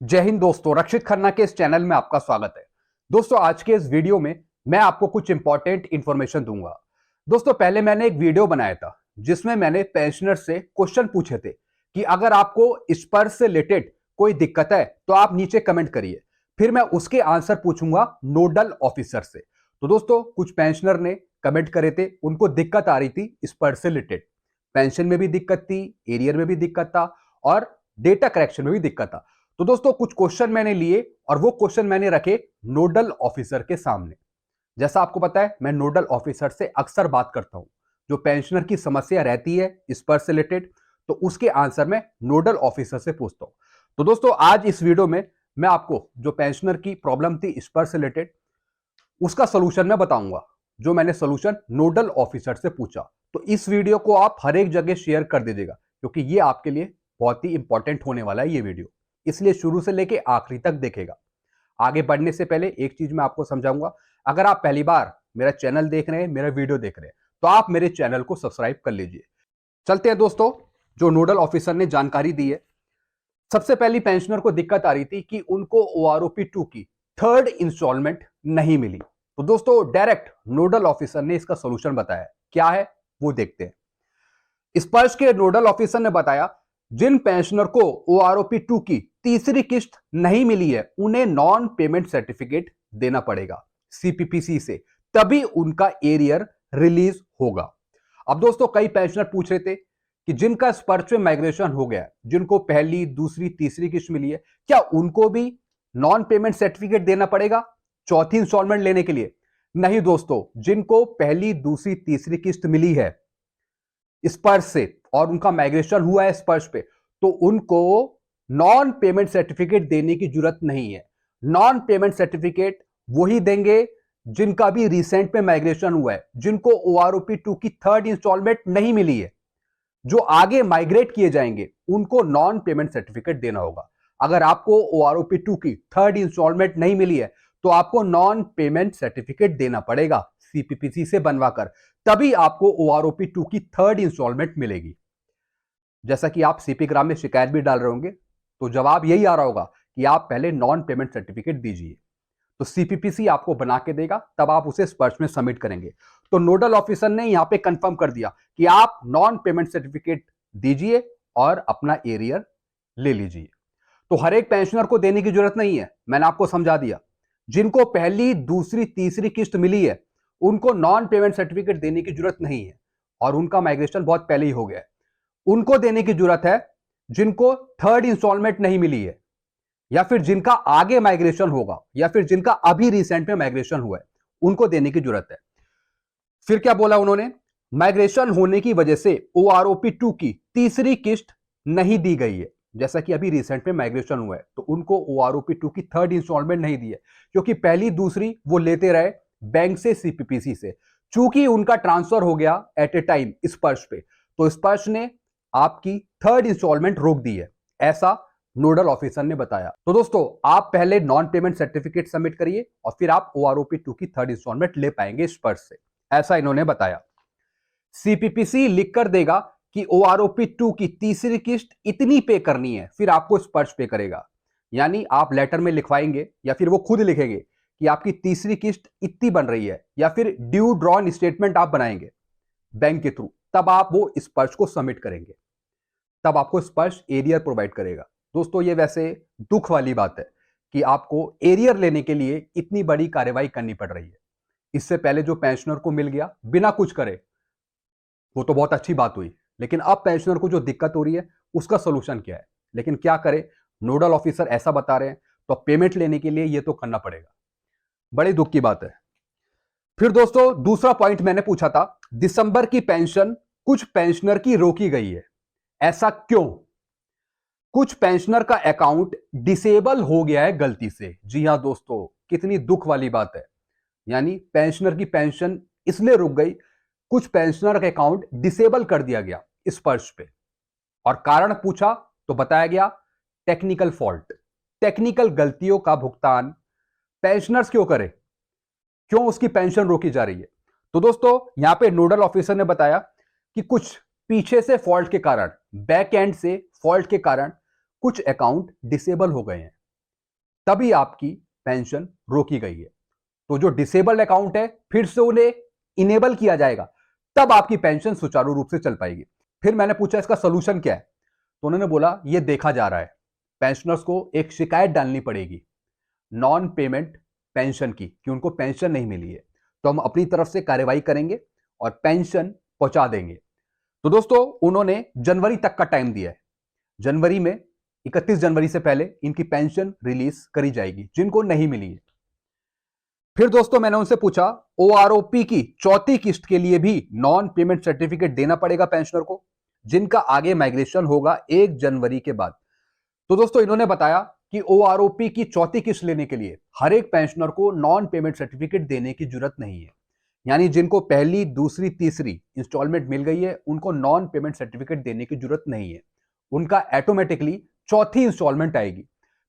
जय हिंद दोस्तों, रक्षित खन्ना के इस चैनल में आपका स्वागत है। दोस्तों, आज के इस वीडियो में मैं आपको कुछ इंपॉर्टेंट इंफॉर्मेशन दूंगा। दोस्तों, पहले मैंने एक वीडियो बनाया था जिसमें मैंने पेंशनर से क्वेश्चन पूछे थे कि अगर आपको इस पर से रिलेटेड कोई दिक्कत है तो आप नीचे कमेंट करिए, फिर मैं उसके आंसर पूछूंगा नोडल ऑफिसर से। तो दोस्तों, कुछ पेंशनर ने कमेंट करे थे, उनको दिक्कत आ रही थी इस पर से रिलेटेड। पेंशन में भी दिक्कत थी, एरियर में भी दिक्कत था और डेटा करेक्शन में भी दिक्कत था। तो दोस्तों, कुछ क्वेश्चन मैंने लिए और वो क्वेश्चन मैंने रखे नोडल ऑफिसर के सामने। जैसा आपको पता है, मैं नोडल ऑफिसर से अक्सर बात करता हूं। जो पेंशनर की समस्या रहती है इस पर से रिलेटेड, तो उसके आंसर मैं नोडल ऑफिसर से पूछता हूं। तो दोस्तों, आज इस वीडियो में मैं आपको जो पेंशनर की प्रॉब्लम थी इस पर से रिलेटेड, उसका सोल्यूशन मैं बताऊंगा, जो मैंने सोल्यूशन नोडल ऑफिसर से पूछा। तो इस वीडियो को आप हर एक जगह शेयर कर दीजिएगा, क्योंकि ये आपके लिए बहुत ही इंपॉर्टेंट होने वाला है ये वीडियो। इसलिए शुरू से लेके आखिरी तक देखेगा। आगे बढ़ने से पहले एक चीज मैं आपको समझाऊंगा। अगर आप पहली बार मेरा चैनल देख रहे हैं, मेरा वीडियो देख रहे हैं, तो आप मेरे चैनल को सब्सक्राइब कर लीजिए। चलते हैं दोस्तों, जो नोडल ऑफिसर ने जानकारी दी है। सबसे पहली पेंशनर को दिक्कत आ रही थी कि उनको ओआरओपी 2 की थर्ड इंस्टॉलमेंट नहीं मिली। तो दोस्तों, डायरेक्ट नोडल ऑफिसर ने इसका सोल्यूशन बताया। क्या है वो देखते हैं। स्पर्श के नोडल ऑफिसर ने बताया, जिन पेंशनर को ओआरओपी 2 की तीसरी किस्त नहीं मिली है, उन्हें नॉन पेमेंट सर्टिफिकेट देना पड़ेगा सीपीपीसी से, तभी उनका एरियर रिलीज होगा। अब दोस्तों, कई पेंशनर पूछ रहे थे कि जिनका स्पर्श में माइग्रेशन हो गया, जिनको पहली दूसरी तीसरी किस्त मिली है, क्या उनको भी नॉन पेमेंट सर्टिफिकेट देना पड़ेगा चौथी इंस्टॉलमेंट लेने के लिए? नहीं दोस्तों, जिनको पहली दूसरी तीसरी किस्त मिली है स्पर्श से और उनका माइग्रेशन हुआ है स्पर्श पे, तो उनको नॉन पेमेंट सर्टिफिकेट देने की जरूरत नहीं है। नॉन पेमेंट सर्टिफिकेट वही देंगे जिनका भी रिसेंट में माइग्रेशन हुआ है, जिनको ओआरओपी 2 की थर्ड इंस्टॉलमेंट नहीं मिली है। जो आगे माइग्रेट किए जाएंगे उनको नॉन पेमेंट सर्टिफिकेट देना होगा। अगर आपको ओआरओपी 2 की थर्ड इंस्टॉलमेंट नहीं मिली है, तो आपको नॉन पेमेंट सर्टिफिकेट देना पड़ेगा सीपीपीसी से बनवाकर, तभी आपको ओआरओपी 2 की थर्ड इंस्टॉलमेंट मिलेगी। जैसा कि आप सीपी ग्राम में शिकायत भी डाल रहे होंगे, तो जवाब यही आ रहा होगा कि आप पहले नॉन पेमेंट सर्टिफिकेट दीजिए, तो सीपीपीसी आपको बना के देगा, तब आप उसे स्पर्श में सबमिट करेंगे। तो नोडल ऑफिसर ने यहां पे कंफर्म कर दिया कि आप नॉन पेमेंट सर्टिफिकेट दीजिए और अपना एरियर ले लीजिए। तो हर एक पेंशनर को देने की जरूरत नहीं है, मैंने आपको समझा दिया। जिनको पहली दूसरी तीसरी किस्त मिली है, उनको नॉन पेमेंट सर्टिफिकेट देने की जरूरत नहीं है और उनका माइग्रेशन बहुत पहले ही हो गया है। उनको देने की जरूरत है जिनको थर्ड इंस्टॉलमेंट नहीं मिली है, या फिर जिनका आगे माइग्रेशन होगा, या फिर जिनका अभी रिसेंट में माइग्रेशन हुआ है, उनको देने की जरूरत है। फिर क्या बोला उन्होंने? माइग्रेशन होने की वजह से ओआरओपी 2 की तीसरी किस्त नहीं दी गई है। जैसा कि अभी रिसेंट में माइग्रेशन हुआ है, तो उनको ओआरओपी 2 की थर्ड इंस्टॉलमेंट नहीं दी है, क्योंकि पहली दूसरी वो लेते रहे बैंक से सीपीपीसी से। चूंकि उनका ट्रांसफर हो गया एट ए टाइम स्पर्श पे, तो स्पर्श ने आपकी थर्ड इंस्टॉलमेंट रोक दी है, ऐसा नोडल ऑफिसर ने बताया। तो दोस्तों, आप पहले नॉन पेमेंट सर्टिफिकेट सबमिट करिए और फिर आप ओआरओपी 2 की थर्ड इंस्टॉलमेंट ले पाएंगे स्पर्श से, ऐसा इन्होंने बताया। सीपीपीसी लिखकर देगा कि ओआरओपी 2 की तीसरी किस्त इतनी पे करनी है, फिर आपको स्पर्श पे करेगा। यानी आप लेटर में लिखवाएंगे या फिर वो खुद लिखेंगे कि आपकी तीसरी किस्त इतनी बन रही है, या फिर ड्यू ड्रॉन स्टेटमेंट आप बनाएंगे बैंक के थ्रू, तब आप वो स्पर्श को सबमिट करेंगे, तब आपको स्पर्श एरियर प्रोवाइड करेगा। दोस्तों, ये वैसे दुख वाली बात है कि आपको एरियर लेने के लिए इतनी बड़ी कार्रवाई करनी पड़ रही है। इससे पहले जो पेंशनर को मिल गया बिना कुछ करे, वो तो बहुत अच्छी बात हुई, लेकिन अब पेंशनर को जो दिक्कत हो रही है उसका सोल्यूशन क्या है? लेकिन क्या करे, नोडल ऑफिसर ऐसा बता रहे हैं, तो पेमेंट लेने के लिए ये तो करना पड़ेगा। बड़ी दुख की बात है। फिर दोस्तों, दूसरा पॉइंट मैंने पूछा था, दिसंबर की पेंशन कुछ पेंशनर की रोकी गई है, ऐसा क्यों? कुछ पेंशनर का अकाउंट डिसेबल हो गया है गलती से। जी हां दोस्तों, कितनी दुख वाली बात है। यानी पेंशनर की पेंशन इसलिए रुक गई, कुछ पेंशनर का अकाउंट डिसेबल कर दिया गया स्पर्श पे, और कारण पूछा तो बताया गया टेक्निकल फॉल्ट। टेक्निकल गलतियों का भुगतान पेंशनर्स क्यों करे, क्यों उसकी पेंशन रोकी जा रही है? तो दोस्तों, यहां पे नोडल ऑफिसर ने बताया कि कुछ पीछे से फॉल्ट के कारण, बैक एंड से फॉल्ट के कारण कुछ अकाउंट डिसेबल हो गए हैं। तभी आपकी पेंशन रोकी गई है। तो जो डिसेबल्ड अकाउंट है फिर से उन्हें इनेबल किया जाएगा, तब आपकी पेंशन सुचारू रूप से चल पाएगी। फिर मैंने पूछा इसका सोल्यूशन क्या है, तो उन्होंने बोला यह देखा जा रहा है, पेंशनर्स को एक शिकायत डालनी पड़ेगी नॉन पेमेंट पेंशन की कि उनको पेंशन नहीं मिली है, तो हम अपनी तरफ से कार्रवाई करेंगे और पेंशन पहुंचा देंगे। तो दोस्तों उन्होंने जनवरी तक का टाइम दिया है, जनवरी में 31 जनवरी से पहले इनकी पेंशन रिलीज करी जाएगी जिनको नहीं मिली है। फिर दोस्तों मैंने उनसे पूछा ओआरओपी की चौथी किस्त के लिए भी नॉन पेमेंट सर्टिफिकेट देना पड़ेगा पेंशनर को जिनका आगे माइग्रेशन होगा 1 जनवरी के बाद। तो दोस्तों इन्होंने बताया कि ओआरओपी की चौथी किस्त लेने के लिए हर एक पेंशनर को नॉन पेमेंट सर्टिफिकेट देने की जरूरत नहीं है, यानी जिनको पहली दूसरी तीसरी इंस्टॉलमेंट मिल गई है उनको नॉन पेमेंट सर्टिफिकेट देने की जरूरत नहीं है, उनका ऑटोमेटिकली चौथी इंस्टॉलमेंट आएगी।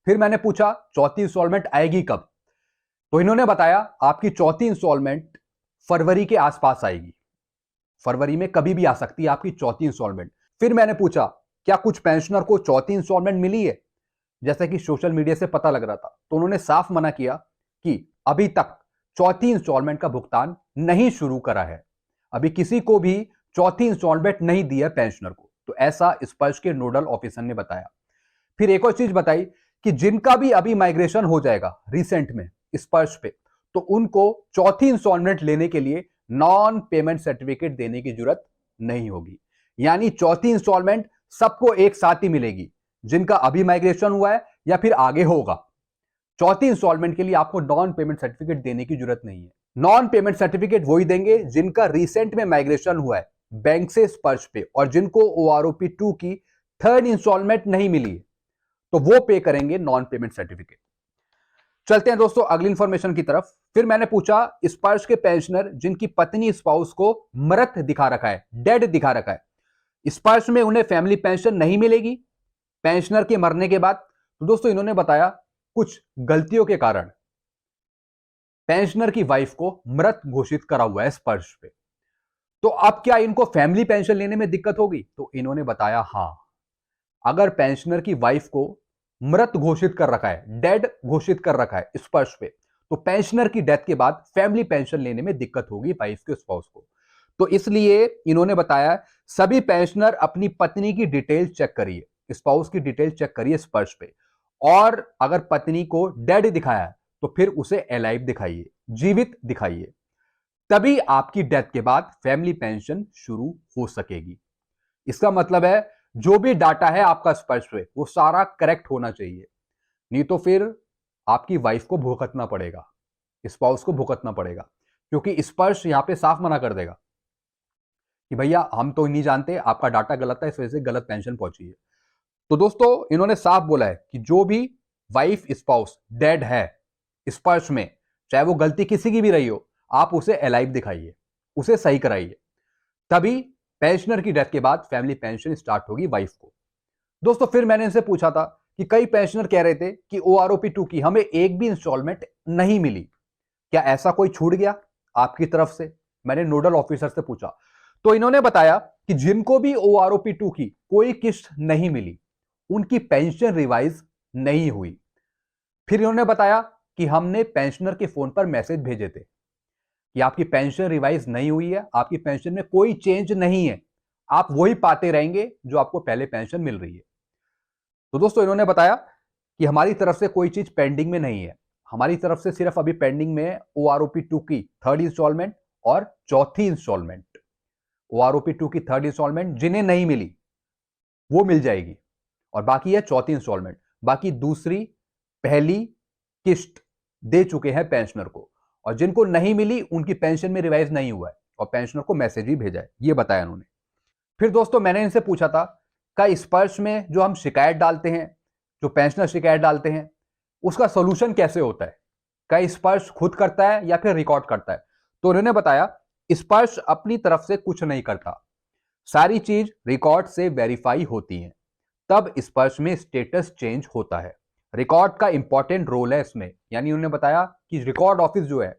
फिर मैंने पूछा चौथी इंस्टॉलमेंट आएगी कब, तो इन्होंने बताया आपकी चौथी इंस्टॉलमेंट फरवरी के आसपास आएगी, फरवरी में कभी भी आ सकती है आपकी चौथी इंस्टॉलमेंट। फिर मैंने पूछा क्या कुछ पेंशनर को चौथी इंस्टॉलमेंट मिली है, जैसा कि सोशल मीडिया से पता लग रहा था, तो उन्होंने साफ मना किया कि अभी तक चौथी इंस्टॉलमेंट का भुगतान नहीं शुरू करा है, अभी किसी को भी चौथी इंस्टॉलमेंट नहीं दिया पेंशनर को, तो ऐसा स्पर्श के नोडल ऑफिसर ने बताया। फिर एक और चीज बताई कि जिनका भी अभी माइग्रेशन हो जाएगा रिसेंट में स्पर्श पे, तो उनको चौथी इंस्टॉलमेंट लेने के लिए नॉन पेमेंट सर्टिफिकेट देने की जरूरत नहीं होगी, यानी चौथी इंस्टॉलमेंट सबको एक साथ ही मिलेगी जिनका अभी माइग्रेशन हुआ है या फिर आगे होगा। चौथी इंस्टॉलमेंट के लिए आपको नॉन पेमेंट सर्टिफिकेट देने की जरूरत नहीं है। नॉन पेमेंट सर्टिफिकेट वही देंगे जिनका रिसेंट में माइग्रेशन हुआ है बैंक से स्पर्श पे और जिनको ओआरओपी 2 की थर्ड इंस्टॉलमेंट नहीं मिली है, तो वो पे करेंगे नॉन पेमेंट सर्टिफिकेट। चलते हैं दोस्तों अगली इंफॉर्मेशन की तरफ। फिर मैंने पूछा स्पर्श के पेंशनर जिनकी पत्नी स्पाउस को मृत दिखा रखा है, डेड दिखा रखा है, स्पर्श में उन्हें फैमिली पेंशन नहीं मिलेगी पेंशनर के मरने के बाद। तो दोस्तों इन्होंने बताया कुछ गलतियों के कारण पेंशनर की वाइफ को मृत घोषित करा हुआ है स्पर्श पे, तो अब क्या इनको फैमिली पेंशन लेने में दिक्कत होगी, तो इन्होंने बताया हां, अगर पेंशनर की वाइफ को मृत घोषित कर रखा है, डेड घोषित कर रखा है स्पर्श पे, तो पेंशनर की डेथ के बाद फैमिली पेंशन लेने में दिक्कत होगी वाइफ के स्पाउस को। तो इसलिए इन्होंने बताया सभी पेंशनर अपनी पत्नी की डिटेल चेक करिए, स्पाउस की डिटेल चेक करिए स्पर्श पे, और अगर पत्नी को डेड दिखाया तो फिर उसे अलाइव दिखाइए, जीवित दिखाइए, तभी आपकी डेथ के बाद फैमिली पेंशन शुरू हो सकेगी। इसका मतलब है जो भी डाटा है आपका स्पर्श पे वो सारा करेक्ट होना चाहिए, नहीं तो फिर आपकी वाइफ को भुगतना पड़ेगा, स्पाउस को भुगतना पड़ेगा, क्योंकि स्पर्श यहां पे साफ मना कर देगा कि भैया हम तो नहीं जानते, आपका डाटा गलत है, इस वजह से गलत पेंशन पहुंची है। तो दोस्तों इन्होंने साफ बोला है कि जो भी वाइफ स्पाउस डेड है स्पर्श में, चाहे वो गलती किसी की भी रही हो, आप उसे अलाइव दिखाइए, उसे सही कराइए, तभी पेंशनर की डेथ के बाद फैमिली पेंशन स्टार्ट होगी वाइफ को। दोस्तों फिर मैंने इनसे पूछा था कि कई पेंशनर कह रहे थे कि ओआरओपी 2 की हमें एक भी इंस्टॉलमेंट नहीं मिली, क्या ऐसा कोई छूट गया आपकी तरफ से, मैंने नोडल ऑफिसर से पूछा। तो इन्होंने बताया कि जिनको भी ओआरओपी 2 की कोई किस्त नहीं मिली उनकी पेंशन रिवाइज नहीं हुई। फिर इन्होंने बताया कि हमने पेंशनर के फोन पर मैसेज भेजे थे कि आपकी पेंशन रिवाइज नहीं हुई है, आपकी पेंशन में कोई चेंज नहीं है, आप वही पाते रहेंगे जो आपको पहले पेंशन मिल रही है। तो दोस्तों इन्होंने बताया कि हमारी तरफ से कोई चीज पेंडिंग में नहीं है, हमारी तरफ से सिर्फ अभी पेंडिंग में ओआरओपी 2 की थर्ड इंस्टॉलमेंट और चौथी इंस्टॉलमेंट। ओआरओपी 2 की थर्ड इंस्टॉलमेंट जिन्हें नहीं मिली वो मिल जाएगी, और बाकी है चौथी इंस्टॉलमेंट, बाकी दूसरी पहली किस्त दे चुके हैं पेंशनर को, और जिनको नहीं मिली उनकी पेंशन में रिवाइज नहीं हुआ है और पेंशनर को मैसेज भी भेजा है, ये बताया उन्होंने। फिर दोस्तों मैंने इनसे पूछा था का स्पर्श में जो हम शिकायत डालते हैं, जो पेंशनर शिकायत डालते हैं, उसका सोल्यूशन कैसे होता है, का स्पर्श खुद करता है या फिर रिकॉर्ड करता है। तो उन्होंने बताया स्पर्श अपनी तरफ से कुछ नहीं करता, सारी चीज रिकॉर्ड से वेरीफाई होती है, तब स्पर्श में स्टेटस चेंज होता है। रिकॉर्ड का इंपॉर्टेंट रोल है इसमें, यानी उन्होंने बताया कि रिकॉर्ड ऑफिस जो है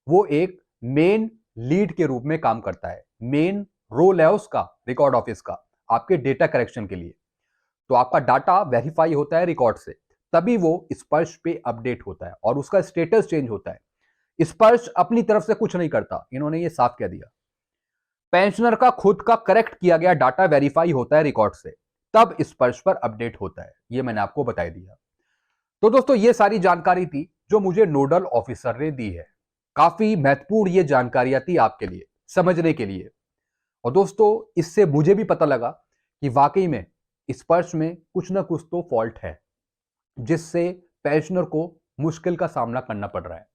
वो एक मेन लीड के रूप में काम करता है, मेन रोल है उसका रिकॉर्ड ऑफिस का आपके डेटा करेक्शन के लिए। तो आपका डाटा वेरीफाई होता है रिकॉर्ड से, तभी वो स्पर्श पे अपडेट होता है और उसका स्टेटस चेंज होता है। स्पर्श अपनी तरफ से कुछ नहीं करता, इन्होंने ये साफ कह दिया। पेंशनर का खुद का करेक्ट किया गया डाटा वेरीफाई होता है रिकॉर्ड से, तब स्पर्श पर अपडेट होता है। ये मैंने आपको बता दिया। तो दोस्तों ये सारी जानकारी थी जो मुझे नोडल ऑफिसर ने दी है। काफी महत्वपूर्ण ये जानकारियां थी आपके लिए समझने के लिए। और दोस्तों इससे मुझे भी पता लगा कि वाकई में स्पर्श में कुछ ना कुछ तो फॉल्ट है, जिससे पेंशनर को मुश्किल का सामना करना पड़ रहा है।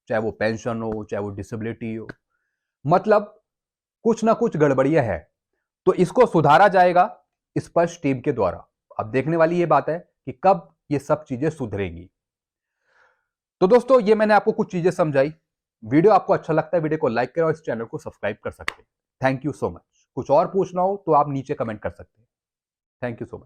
चाहे वो पेंशन हो, चाहे वो डिसेबिलिटी हो, मतलब कुछ ना कुछ गड़बड़ियां है। तो इसको सुधारा जाएगा स्पर्श टीम के द्वारा। अब देखने वाली ये बात है कि कब ये सब चीजें सुधरेंगी। तो दोस्तों ये मैंने आपको कुछ चीजें समझाई। वीडियो आपको अच्छा लगता है, वीडियो को लाइक करें और इस चैनल को सब्सक्राइब कर सकते हैं। Thank you so much. कुछ और पूछना हो तो आप नीचे कमेंट कर सकते हैं। Thank you so much.